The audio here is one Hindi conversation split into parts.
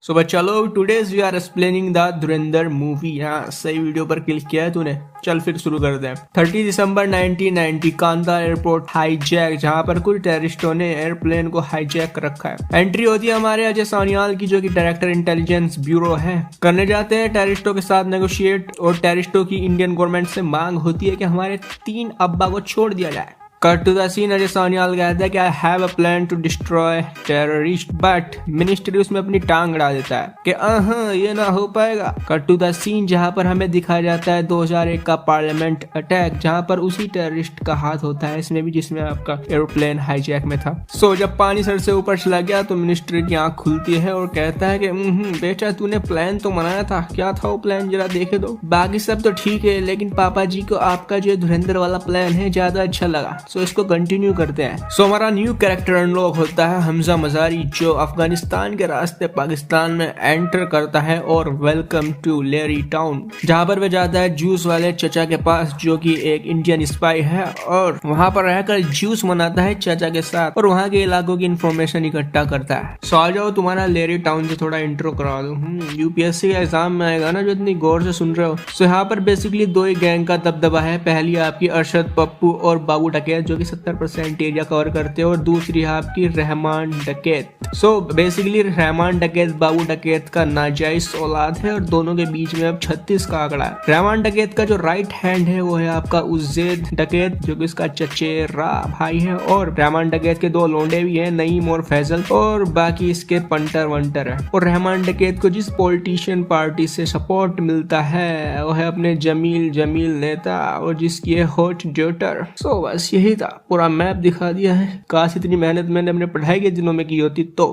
सो बच्चा लोग today's we are explaining the Dhurandhar movie. हाँ, सही वीडियो पर क्लिक किया है तूने। चल फिर शुरू कर दे। 30 दिसंबर 1990 कांदा एयरपोर्ट हाईजैक, जहां पर कुछ टेररिस्टों ने एयरप्लेन को हाईजैक कर रखा है। एंट्री होती है हमारे अजय सान्याल की, जो कि डायरेक्टर इंटेलिजेंस ब्यूरो है। करने जाते हैं टेररिस्टों के साथ नेगोशिएट, और टेररिस्टों की इंडियन गवर्नमेंट से मांग होती है कि हमारे 3 अब्बा को छोड़ दिया जाए। Cut to the scene, Ajay Sanyal कहता है कि I have a plan to destroy terrorist, but ministry उसमें अपनी टांग अड़ा देता है कि ये ना हो पाएगा। कट टू द सीन, जहां पर हमें दिखाया जाता है 2001 का पार्लियामेंट अटैक, जहां पर उसी टेररिस्ट का हाथ होता है इसमें भी, जिसमें आपका एरोप्लेन हाईजैक में था। सो जब पानी सर से ऊपर चला गया तो मिनिस्ट्री की आंख खुलती है और कहता है कि बेटा तूने प्लान तो बनाया था, क्या था वो प्लान जरा देखे दो। बाकी सब तो ठीक है, लेकिन पापा जी को आपका जो धुरंधर वाला प्लान है ज्यादा अच्छा लगा, सो इसको कंटिन्यू करते हैं। सो हमारा न्यू कैरेक्टर अनलॉक होता है हमजा मजारी, जो अफगानिस्तान के रास्ते पाकिस्तान में एंटर करता है और वेलकम टू लेरी टाउन, जहां पर वह जाता है जूस वाले चचा के पास, जो कि एक इंडियन स्पाई है, और वहां पर रहकर जूस मनाता है चचा के साथ और वहां के इलाकों की इंफॉर्मेशन इकट्ठा करता है। सो आ जाओ, तुम्हारा लेरी टाउन से थोड़ा इंट्रो करा दो। यूपीएससी का एग्जाम में आएगा ना, जो इतनी गौर से सुन रहे हो। सो यहाँ पर बेसिकली 2 ही गैंग का दबदबा है। पहली आपकी अरशद पप्पू और बाबू डकैत, जो कि 70% एरिया कवर करते हैं, और दूसरी है आपकी रहमान डकैत। सो बेसिकली रहमान डकैत बाबू डकैत का नाजायज औलाद है, और दोनों के बीच में अब 36 का आंकड़ा है। रहमान डकैत का जो राइट हैंड है वो है आपका उज्जैद डकैत, जो कि इसका चचेरा भाई है, और रहमान डकैत के 2 लोंडे भी हैं, नईम और फैजल, और बाकी इसके पंटर वंटर है। और रहमान डकैत को जिस पॉलिटिशियन पार्टी से सपोर्ट मिलता है वो है अपने जमील नेता, और जिसकी है हॉट डॉटर। सो बस यही था, पूरा मैप दिखा दिया है। काश इतनी मेहनत मैंने अपने पढ़ाई के दिनों में की होती तो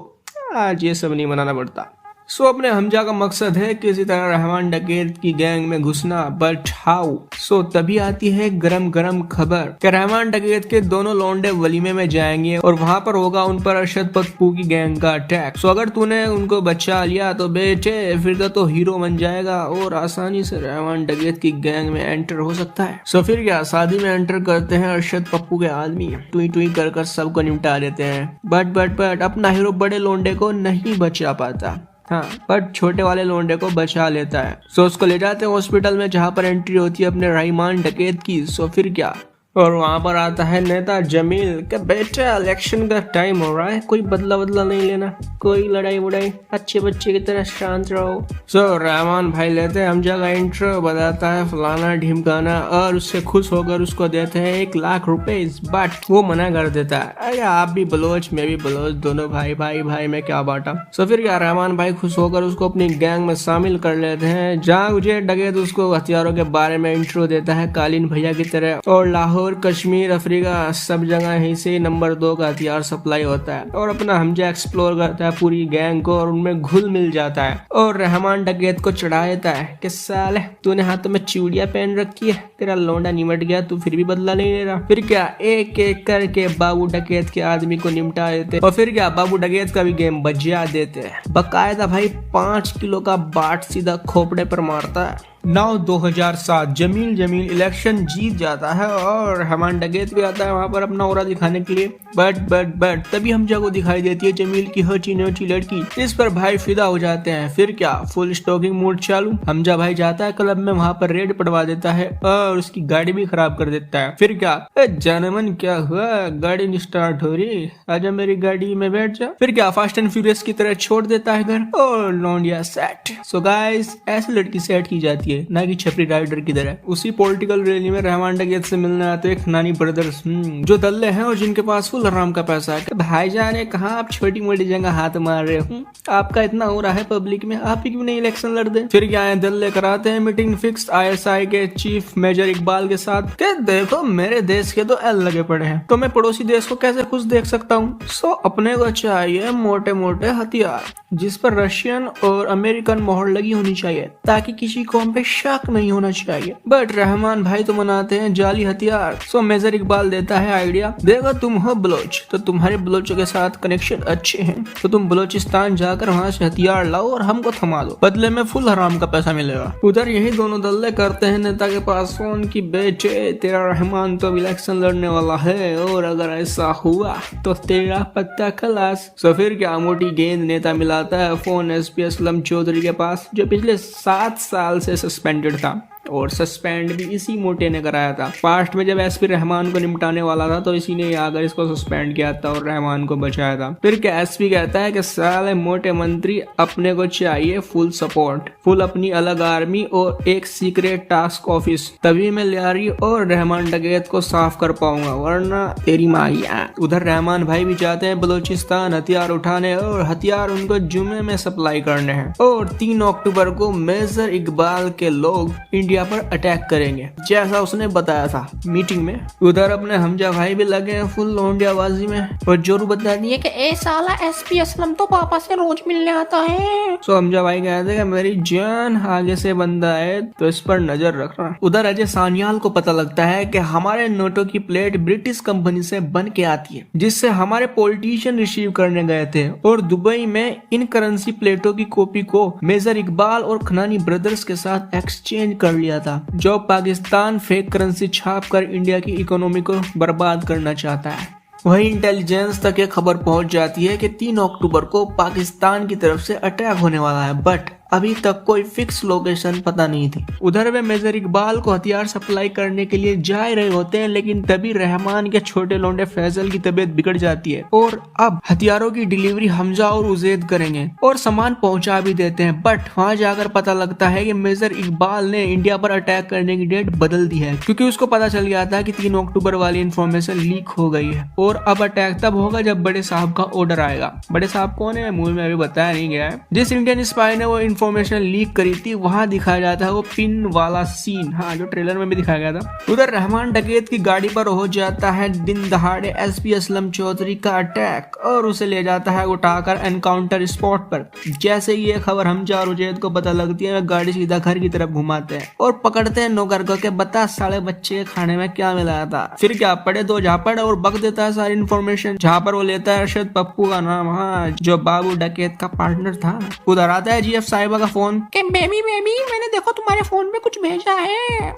आज ये सब नहीं बनाना पड़ता। सो अपने हमजा का मकसद है किसी तरह रहमान डकैत की गैंग में घुसना, बट हाउ। सो तभी आती है गरम खबर कि रहमान डकैत के दोनों लौंडे वलीमे में जाएंगे और वहां पर होगा उन पर अरशद पप्पू की गैंग का अटैक। सो अगर तूने उनको बचा लिया तो बेटे फिर तो हीरो बन जाएगा और आसानी से रहमान डकैत की गैंग में एंटर हो सकता है। सो फिर क्या, शादी में एंटर करते हैं अरशद पप्पू के आदमी, टुई कर सबको निपटा देते हैं। बट अपना हीरो बड़े लोंडे को नहीं बचा पाता। हाँ, बट छोटे वाले लोंडे को बचा लेता है। सो उसको ले जाते हैं हॉस्पिटल में, जहाँ पर एंट्री होती है अपने रहमान डकैत की। सो फिर क्या, और वहां पर आता है नेता जमील के बेटे इलेक्शन का टाइम हो रहा है, कोई बदला नहीं लेना, कोई लड़ाई वड़ाई, अच्छे बच्चे की तरह शांत रहो। सो रहमान भाई लेते हैं हमजा का इंट्रो, बताता है फलाना ढिमकाना, और उससे खुश होकर उसको देते हैं 1 लाख रुपए, बट वो मना कर देता है। अरे आप भी बलोच मैं भी बलोच, दोनों भाई में क्या बांटा। सो फिर क्या, रहमान भाई खुश होकर उसको अपनी गैंग में शामिल कर लेते हैं, जहाँ मुझे डकैत उसको हथियारों के बारे में इंट्रो देता है कालीन भैया की तरह, और लाहौर कश्मीर अफ्रीका सब जगह ही से नंबर 2 का हथियार सप्लाई होता है। और अपना हमजा एक्सप्लोर करता है पूरी गैंग को और उनमें घुल मिल जाता है, और रहमान डकैत को चढ़ा देता है कि साले तूने हाथों में चूड़ियां पहन रखी है, तेरा लौंडा निमट गया, तू फिर भी बदला नहीं ले रहा। फिर क्या, एक करके बाबू डकैत के आदमी को निपटा देते, और फिर क्या बाबू डकैत का भी गेम बजा देते हैं। बकायदा भाई 5 किलो का बाट सीधा खोपड़े पर मारता है। 2007 जमील इलेक्शन जीत जाता है, और रहमान डकैत भी आता है वहां पर अपना ऑरा दिखाने के लिए। बट तभी हमजा को दिखाई देती है जमील की हची नोची लड़की, इस पर भाई फिदा हो जाते हैं। फिर क्या, फुल स्टॉकिंग मूड चालू। हमजा भाई जाता है क्लब में, वहां पर रेड पड़वा देता है और उसकी गाड़ी भी खराब कर देता है। फिर क्या, जानमन क्या हुआ, गाड़ी नहीं स्टार्ट हो रही, आजा मेरी गाड़ी में बैठ जा। फिर क्या, फास्ट एंड फ्यूरियस की तरह छोड़ देता है घर, और लौंडिया सेट। सो गाइस, ऐसी लड़की सेट की जाती है, ना कि छपरी राइडर की तरह। उसी पॉलिटिकल रैली में रहमान डकैत से मिलने आते एक नानी ब्रदर्स, जो दल्ले हैं और जिनके पास फुल आराम का पैसा है। भाईजान ने कहा आप छोटी मोटी जगह हाथ मार रहे हो, आपका इतना हो रहा है पब्लिक में, आप ही क्यों नहीं इलेक्शन लड़ दे। फिर क्या है, दल्ले कराते हैं मीटिंग फिक्स ISI के चीफ मेजर इकबाल के साथ, कि देखो मेरे देश के तो एल लगे पड़े हैं, तो मैं पड़ोसी देश को कैसे खुश देख सकता हूँ। सो अपने को चाहिए मोटे हथियार, जिस पर रशियन और अमेरिकन मोहर लगी होनी चाहिए, ताकि किसी कौम पे पे शक नहीं होना चाहिए। बट रहमान भाई तो मनाते हैं जाली हथियार। सो मेजर इकबाल देता है आइडिया, देखो तुम हो बलोच तो तुम्हारे बलोचों के साथ कनेक्शन अच्छे हैं, तो तुम बलोचिस्तान जाकर वहाँ से हथियार लाओ और हमको थमा दो, बदले में फुल हराम का पैसा मिलेगा। उधर यही दोनों दल्ले करते हैं नेता के पास फोन की, बेटे तेरा रहमान तो इलेक्शन लड़ने वाला है और अगर ऐसा हुआ तो तेरा पत्ता खलास। तो फिर क्या मोटी गेंद नेता मिलाता है फोन एसपी असलम चौधरी के पास, जो पिछले 7 साल से सस्पेंडेड था और सस्पेंड भी इसी मोटे ने कराया था। पास्ट में जब एसपी रहमान को निपटाने वाला था तो इसी ने आकर इसको सस्पेंड किया था और रहमान को बचाया था। फिर क्या एसपी कहता है कि साले मोटे मंत्री अपने को चाहिए फुल सपोर्ट, फुल अपनी अलग आर्मी और एक सीक्रेट टास्क ऑफिस, तभी मैं लियारी और रहमान डकैत को साफ कर पाऊंगा, वरना तेरी माया। उधर रहमान भाई भी चाहते हैं बलूचिस्तान हथियार उठाने और हथियार उनको जुमे में सप्लाई करने हैं और 3 अक्टूबर को मेजर इकबाल के लोग इंडिया पर अटैक करेंगे, जैसा उसने बताया था मीटिंग में। उधर अपने हमजा भाई भी लगे हैं फुल लौंडियाबाजी में और जोरू बता दिए कि ए साला एसपी असलम तो पापा से रोज मिलने आता है। सो हमजा भाई कहते हैं मेरी जान आगे से बंदा है तो इस पर नजर रखना। उधर अजय सान्याल को पता लगता है कि हमारे नोटों की प्लेट ब्रिटिश कंपनी से बन के आती है, जिससे हमारे पॉलिटिशियन रिसीव करने गए थे और दुबई में इन करेंसी प्लेटों की कॉपी को मेजर इकबाल और खनानी ब्रदर्स के साथ एक्सचेंज कर लिया था, जो पाकिस्तान फेक करेंसी छाप कर इंडिया की इकोनॉमी को बर्बाद करना चाहता है। वही इंटेलिजेंस तक ये खबर पहुंच जाती है कि 3 अक्टूबर को पाकिस्तान की तरफ से अटैक होने वाला है, बट अभी तक कोई फिक्स लोकेशन पता नहीं थी। उधर वे मेजर इकबाल को हथियार सप्लाई करने के लिए जा रहे होते हैं, लेकिन तभी रहमान के छोटे लौंडे फैजल की तबीयत बिगड़ जाती है और अब हथियारों की डिलीवरी हमजा और उजैद करेंगे और सामान पहुंचा भी देते हैं। बट वहां जाकर पता लगता है कि मेजर इकबाल ने इंडिया पर अटैक करने की डेट बदल दी है, क्योंकि उसको पता चल गया था कि 3 अक्टूबर वाली इन्फॉर्मेशन लीक हो गई है और अब अटैक तब होगा जब बड़े साहब का ऑर्डर आएगा। बड़े साहब कौन है मूवी में अभी बताया नहीं गया है। जिस इंडियन स्पाई ने वो इन्फॉर्मेशन लीक करी थी वहां दिखाया जाता है वो पिन वाला सीन, हाँ, जो ट्रेलर में भी दिखाया गया था। उधर रहमान डकैत की गाड़ी पर हो जाता है दिन दहाड़े एसपी असलम चौधरी का अटैक और उसे ले जाता है उठाकर एनकाउंटर स्पॉट पर। जैसे ये खबर हमजा और उजैद को पता लगती है, वे गाड़ी सीधा घर की तरफ घुमाते हैं और पकड़ते हैं नौकर को, के बता साले बच्चे के खाने में क्या मिलाया था। फिर क्या पड़े 2 झापड़ और बक देता है सारी इन्फॉर्मेशन, जहाँ पर वो लेता है अरशद पप्पू का नाम, हाँ, जो बाबू डकैत का पार्टनर था। उधर आता है जीएफ साहिबा का फोन कि बेबी मैंने देखो तुम्हारे फोन में कुछ भेजा है।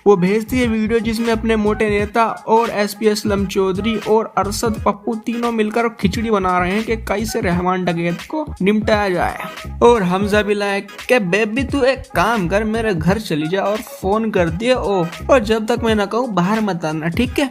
वो भेजती है वीडियो जिसमें अपने मोटे नेता और एसपी असलम चौधरी और अरशद पप्पू तीनों मिलकर खिचड़ी बना रहे हैं कि कैसे रहमान डकैत को निपटाया जाए। और हमजा भी लायक कि बेबी तू एक काम कर, मेरे घर चली जा और फोन कर दिए और जब तक मैं ना कहूँ बाहर मत आना, ठीक है,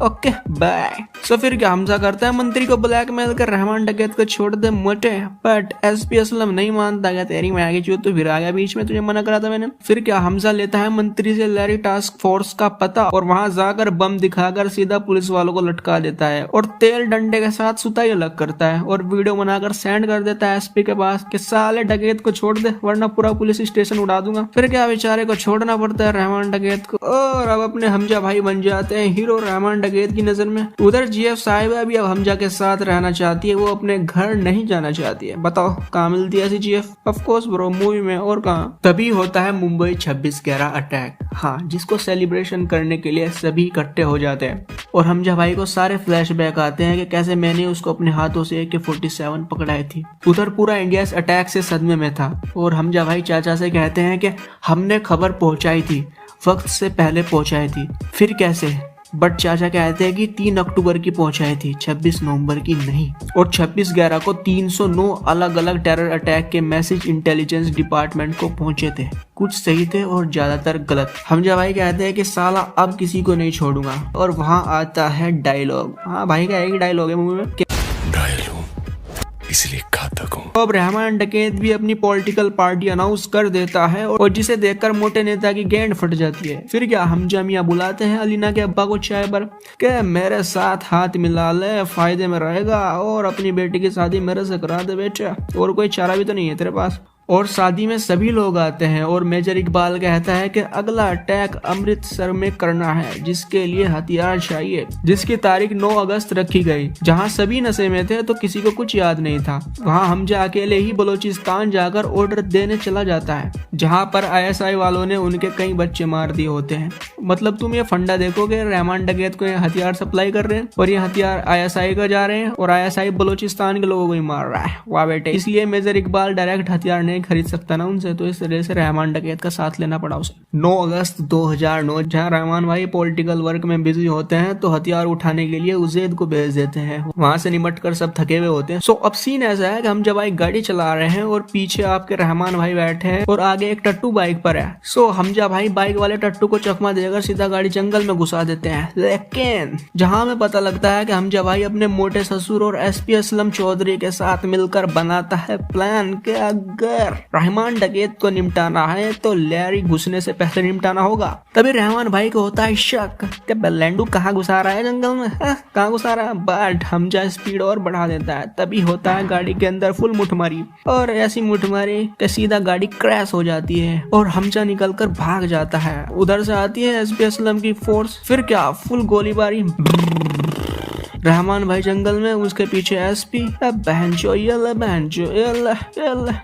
ओके बाय। सो फिर क्या हमजा करता है मंत्री को ब्लैकमेल कर रहमान डकैत को छोड़ दे मोटे, बट एसपी असलम नहीं मानता, क्या तेरी मैं आगे चूत तो फिर आ गया बीच में, तुझे मना करा था मैंने। फिर क्या हमजा लेता है मंत्री से लैरी टास्क फोर्स का पता और वहां जाकर बम दिखाकर सीधा पुलिस वालों को लटका देता है और तेल डंडे के साथ सुताई अलग करता है और वीडियो बनाकर सेंड कर देता है एसपी के पास कि साले डकैत को छोड़ दे वरना पूरा पुलिस स्टेशन उड़ा दूंगा। फिर क्या बेचारे को छोड़ना पड़ता है रहमान डकैत को और अब अपने हमजा भाई बन जाते हैं हीरो रहमान डकैत की नजर में। उधर जीएफ साहिबा भी अब हमजा के साथ रहना चाहती है, वो अपने घर नहीं जाना चाहती है। बताओ कहाँ मिलती है ऐसी GF? Of course bro, movie में, और कहाँ। तभी होता है मुंबई 26/11 अटैक, हाँ, जिसको सेलिब्रेशन करने के लिए सभी इकट्ठे हो जाते हैं और हमजा भाई को सारे फ्लैशबैक आते हैं कि कैसे मैंने उसको अपने हाथों से AK-47 पकड़ाई थी। उधर पूरा इंडिया इस अटैक से सदमे में था और हमजा भाई चाचा से कहते हैं कि हमने खबर पहुंचाई थी, वक्त से पहले पहुंचाई थी। फिर कैसे? बट चाचा कहते हैं कि 3 अक्टूबर की पहुंचाई थी, 26 नवंबर की नहीं। और 26/11 को 309 अलग अलग टेरर अटैक के मैसेज इंटेलिजेंस डिपार्टमेंट को पहुंचे थे, कुछ सही थे और ज्यादातर गलत। हमजा भाई कहते हैं कि साला अब किसी को नहीं छोड़ूंगा और वहां आता है डायलॉग, हाँ भाई का एक ही डायलॉग है मूवी में, इसलिए घातक हूं। अब रहमान डकैत भी अपनी पॉलिटिकल पार्टी अनाउंस कर देता है और जिसे देखकर मोटे नेता की गेंद फट जाती है। फिर क्या हमजा मियां बुलाते हैं अलीना के अब्बा को चाय पर कि मेरे साथ हाथ मिला ले, फायदे में रहेगा और अपनी बेटी की शादी मेरे से करा दे बेटा, और कोई चारा भी तो नहीं है तेरे पास। और शादी में सभी लोग आते हैं और मेजर इकबाल कहता है कि अगला अटैक अमृतसर में करना है, जिसके लिए हथियार चाहिए, जिसकी तारीख 9 अगस्त रखी गई। जहां सभी नशे में थे तो किसी को कुछ याद नहीं था। वहां हमजा अकेले ही बलोचिस्तान जाकर ऑर्डर देने चला जाता है, जहां पर ISI वालों ने उनके कई बच्चे मार दिए होते हैं। मतलब तुम ये फंडा देखोगे, रहमान डकैत को ये हथियार सप्लाई कर रहे हैं और ये हथियार ISI का जा रहे हैं और ISI बलोचिस्तान के लोगों को ही मार रहा है। वाह बेटे। इसलिए मेजर इकबाल डायरेक्ट हथियार नहीं खरीद सकता ना उनसे, तो इस तरह से रहमान डकैत का साथ लेना पड़ा उसे। 9 अगस्त 2009 जहां रहमान भाई पॉलिटिकल वर्क में बिजी होते हैं तो हथियार उठाने के लिए उजैद को भेज देते हैं। वहां से निमट कर सब थके हुए होते हैं। सो अब सीन ऐसा है कि हम जब भाई गाड़ी चला रहे हैं और पीछे आपके रहमान भाई बैठे हैं और आगे एक टट्टू बाइक पर है। सो हमजा भाई बाइक वाले टट्टू को चकमा देकर सीधा गाड़ी जंगल में घुसा देते हैं। लेकिन जहां हमें पता लगता है कि हमजा भाई अपने मोटे ससुर और SP असलम चौधरी के साथ मिलकर बनाता है प्लान कि अगर रहमान डकैत को निपटाना है तो लैरी घुसने से पहले निपटाना होगा। तभी रहमान भाई को होता है शक कि बल्लेंडू कहाँ घुसा रहा है जंगल में, कहाँ घुसा रहा है। बट हमजा स्पीड और बढ़ा देता है। तभी होता है गाड़ी के अंदर फुल मुठमारी और ऐसी मुठमारी कि सीधा गाड़ी क्रैश हो जाती है और हमजा निकलकर भाग जाता है। उधर से आती है SP असलम की फोर्स। फिर क्या, फुल गोलीबारी। रहमान भाई जंगल में, उसके पीछे SP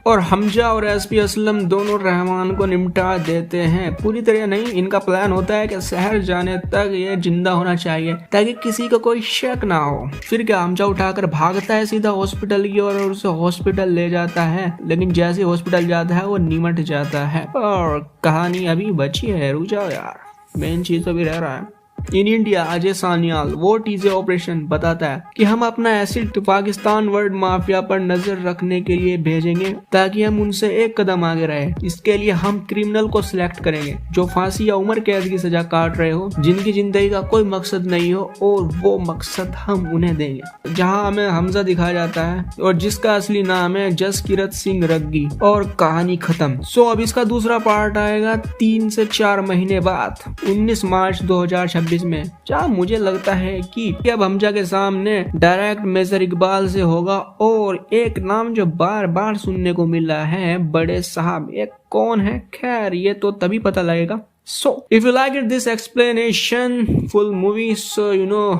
और हमजा और SP असलम दोनों रहमान को निपटा देते हैं। पूरी तरह नहीं, इनका प्लान होता है कि शहर जाने तक ये जिंदा होना चाहिए ताकि किसी को कोई शक ना हो। फिर क्या, हमजा उठाकर भागता है सीधा हॉस्पिटल की ओर और उसे हॉस्पिटल ले जाता है। लेकिन जैसे हॉस्पिटल जाता है वो निमट जाता है और कहानी अभी बची है। रुक जाओ यार, मेन चीज तो भी रह रहा है। In India Ajay Sanyal what is operation बताता है कि हम अपना एसिड पाकिस्तान वर्ल्ड माफिया पर नजर रखने के लिए भेजेंगे ताकि हम उनसे एक कदम आगे रहे। इसके लिए हम क्रिमिनल को सिलेक्ट करेंगे जो फांसी या उम्र कैद की सजा काट रहे हो, जिनकी जिंदगी का कोई मकसद नहीं हो, और वो मकसद हम उन्हें देंगे। जहां हमें हमजा दिखाया जाता है और जिसका असली नाम है जसकिरत सिंह रग्गी, और कहानी खत्म। सो अब इसका दूसरा पार्ट आएगा 3 से 4 महीने बाद 19 मार्च 2026 में। जहाँ मुझे लगता है कि अब हमजा के सामने डायरेक्ट मेजर इकबाल से होगा और एक नाम जो बार बार सुनने को मिला है, बड़े साहब। एक कौन है, खैर ये तो तभी पता लगेगा। So if you liked this explanation full movie, so you know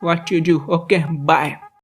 what to do. Okay, bye.